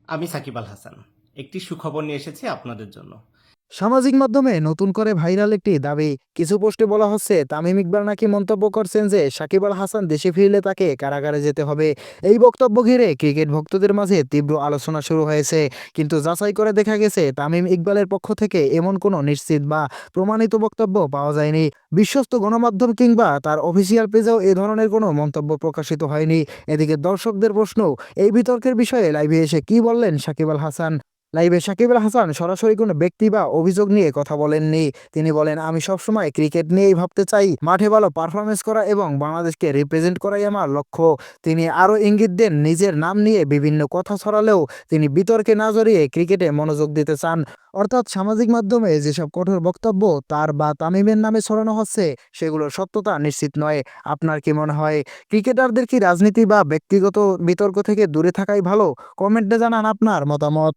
আমি সাকিব আল হাসান। একটি সুখবর নিয়ে এসেছি আপনাদের জন্য। সামাজিক মাধ্যমে নতুন করে ভাইরাল একটি দাবি। কিছু পোস্টে বলা হচ্ছে তামিম ইকবাল নাকি মন্তব্য করছেন যে সাকিব আল হাসান দেশে ফিরলে তাকে কারাগারে যেতে হবে। এই বক্তব্য ঘিরে ক্রিকেট ভক্তদের মাঝে তীব্র আলোচনা শুরু হয়েছে। কিন্তু যাচাই করে দেখা গেছে তামিম ইকবালের পক্ষ থেকে এমন কোনো নিশ্চিত বা প্রমাণিত বক্তব্য পাওয়া যায়নি। বিশ্বস্ত গণমাধ্যম কিংবা তার অফিসিয়াল পেজেও এ ধরনের কোনো মন্তব্য প্রকাশিত হয়নি। এদিকে দর্শকদের প্রশ্ন, এই বিতর্কের বিষয়ে লাইভে এসে কি বললেন সাকিব আল হাসান। লাইভে সাকিব আল হাসান সরাসরি কোনো ব্যক্তি বা অভিযোগ নিয়ে কথা বলেননি। তিনি বলেন, আমি সবসময় ক্রিকেট নিয়েই ভাবতে চাই, মাঠে ভালো পারফরমেন্স করা এবং বাংলাদেশকে রিপ্রেজেন্ট করাই আমার লক্ষ্য। তিনি আরও ইঙ্গিত দেন, নিজের নাম নিয়ে বিভিন্ন কথা ছড়ালেও তিনি বিতর্কে না জড়িয়ে ক্রিকেটে মনোযোগ দিতে চান। অর্থাৎ সামাজিক মাধ্যমে যেসব কঠোর বক্তব্য তার বা তামিমের নামে ছড়ানো হচ্ছে সেগুলোর সত্যতা নিশ্চিত নয়। আপনার কি মনে হয়, ক্রিকেটারদের কি রাজনীতি বা ব্যক্তিগত বিতর্ক থেকে দূরে থাকাই ভালো? কমেন্টে জানান আপনার মতামত।